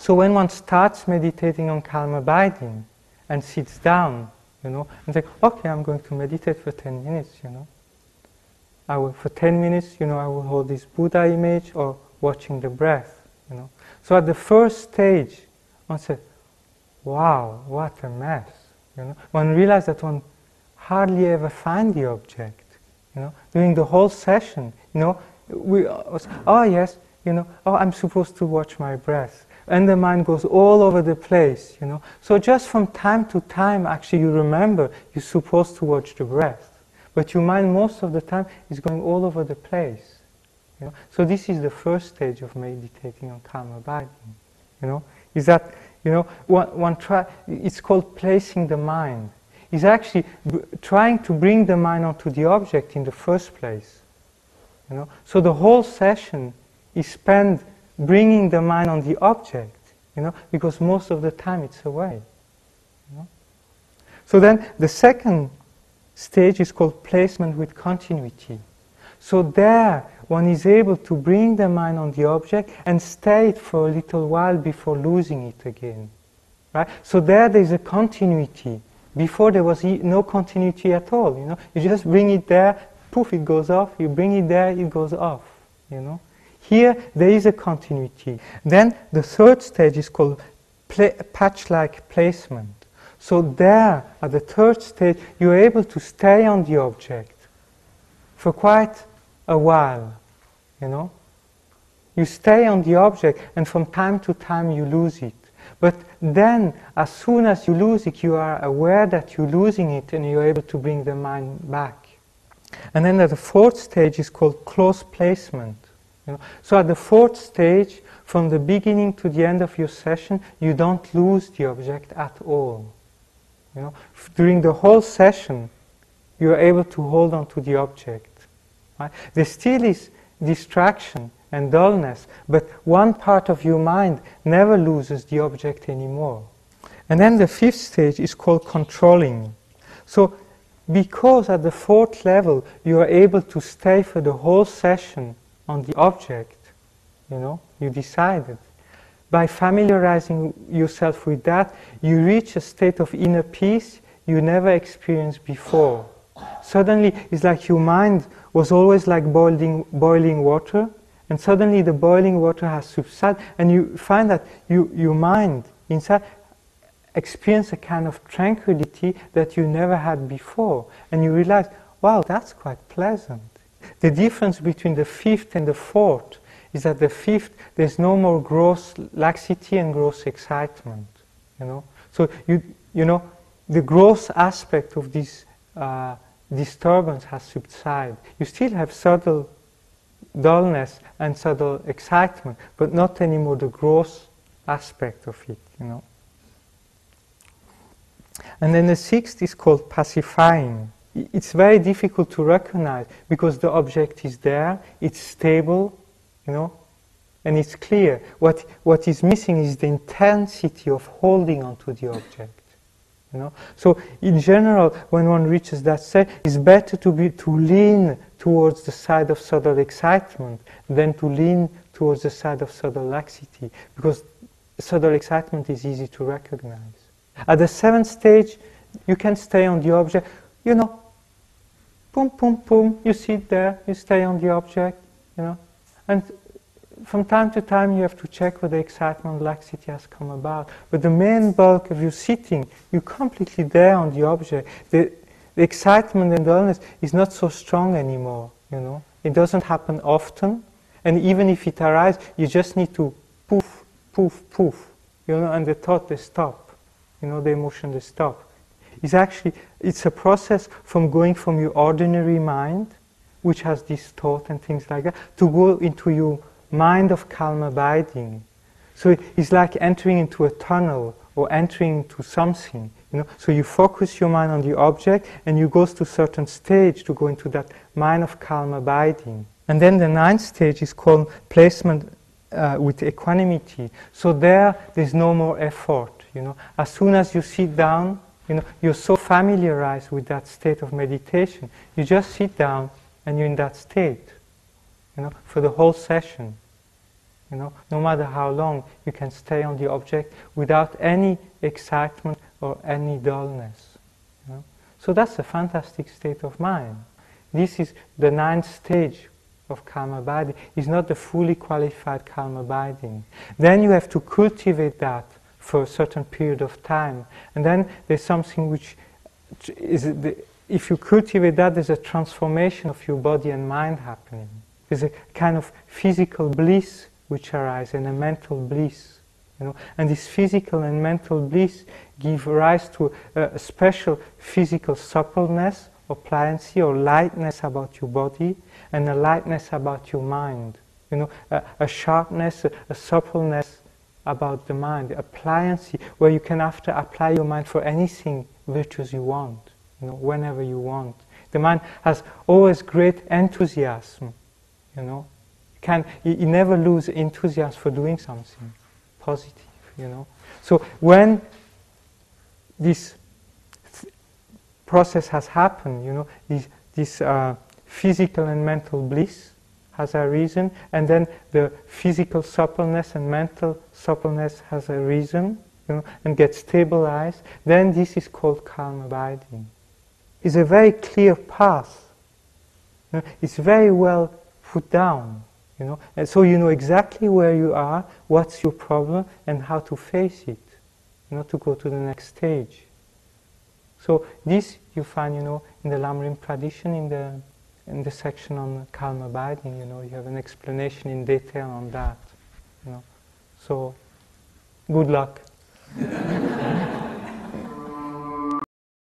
So when one starts meditating on calm abiding and sits down, and think, okay, I'm going to meditate for 10 minutes, for 10 minutes, I will hold this Buddha image or watching the breath, So at the first stage, one said, wow, what a mess, One realized that one hardly ever find the object, During the whole session, we was, oh yes, oh, I'm supposed to watch my breath. And the mind goes all over the place, So just from time to time, actually, you remember you're supposed to watch the breath. But your mind, most of the time, is going all over the place. So this is the first stage of meditating on calm abiding. Is that, one try, it's called placing the mind. It's actually trying to bring the mind onto the object in the first place. So the whole session is spent bringing the mind on the object, because most of the time it's away. So then the second stage is called placement with continuity. So there one is able to bring the mind on the object and stay it for a little while before losing it again. Right? So there's a continuity. Before there was no continuity at all. You just bring it there, poof, it goes off. You bring it there, it goes off. Here there is a continuity. Then the third stage is called patch-like placement. So there, at the third stage, you're able to stay on the object for quite a while. You stay on the object, and from time to time you lose it. But then, as soon as you lose it, you are aware that you're losing it, and you're able to bring the mind back. And then the fourth stage is called close placement. So at the fourth stage, from the beginning to the end of your session, you don't lose the object at all. During the whole session, you are able to hold on to the object. Right? There still is distraction and dullness, but one part of your mind never loses the object anymore. And then the fifth stage is called controlling. So because at the fourth level you are able to stay for the whole session on the object, you decided. By familiarizing yourself with that, you reach a state of inner peace you never experienced before. Suddenly, it's like your mind was always like boiling water, and suddenly the boiling water has subsided, and you find that your mind inside experience a kind of tranquility that you never had before, and you realize, wow, that's quite pleasant. The difference between the fifth and the fourth is that the fifth, there's no more gross laxity and gross excitement. So the gross aspect of this disturbance has subsided. You still have subtle dullness and subtle excitement, but not anymore the gross aspect of it. And then the sixth is called pacifying. It's very difficult to recognize because the object is there, it's stable, and it's clear. What is missing is the intensity of holding onto the object. So in general, when one reaches that state, it's better to lean towards the side of subtle excitement than to lean towards the side of subtle laxity, because subtle excitement is easy to recognize. At the seventh stage, you can stay on the object, boom, boom, boom, you sit there, you stay on the object, and from time to time you have to check whether excitement and laxity has come about. But the main bulk of your sitting, you're completely there on the object. The excitement and dullness is not so strong anymore, It doesn't happen often, and even if it arises, you just need to poof, poof, poof, and the thought, they stop, the emotion, they stop. It's a process from going from your ordinary mind, which has this thought and things like that, to go into your mind of calm abiding. So it's like entering into a tunnel or entering into something. So you focus your mind on the object and you go to a certain stage to go into that mind of calm abiding. And then the ninth stage is called placement with equanimity. So there's no more effort. As soon as you sit down, you're so familiarized with that state of meditation. You just sit down and you're in that state, for the whole session. You know, no matter how long, you can stay on the object without any excitement or any dullness. You know? So that's a fantastic state of mind. This is the 9th stage of calm abiding. It's not the fully qualified calm abiding. Then you have to cultivate that for a certain period of time. And then there's something which is, if you cultivate that, there's a transformation of your body and mind happening. There's a kind of physical bliss which arises and a mental bliss. You know? And this physical and mental bliss give rise to a special physical suppleness or pliancy or lightness about your body and a lightness about your mind. You know, a sharpness, a suppleness about the mind, a pliancy where you can after apply your mind for anything virtuous you want, you know, whenever you want. The mind has always great enthusiasm, you know. You never lose enthusiasm for doing something positive, you know. So when this process has happened, you know, this physical and mental bliss has arisen, and then the physical suppleness and mental suppleness has arisen, you know, and gets stabilized, then this is called calm abiding. It's a very clear path. You know, it's very well put down, you know, and so you know exactly where you are, what's your problem, and how to face it, you know, to go to the next stage. So this you find, you know, in the Lamrim tradition, in the section on calm abiding, you know, you have an explanation in detail on that, you know. So, good luck.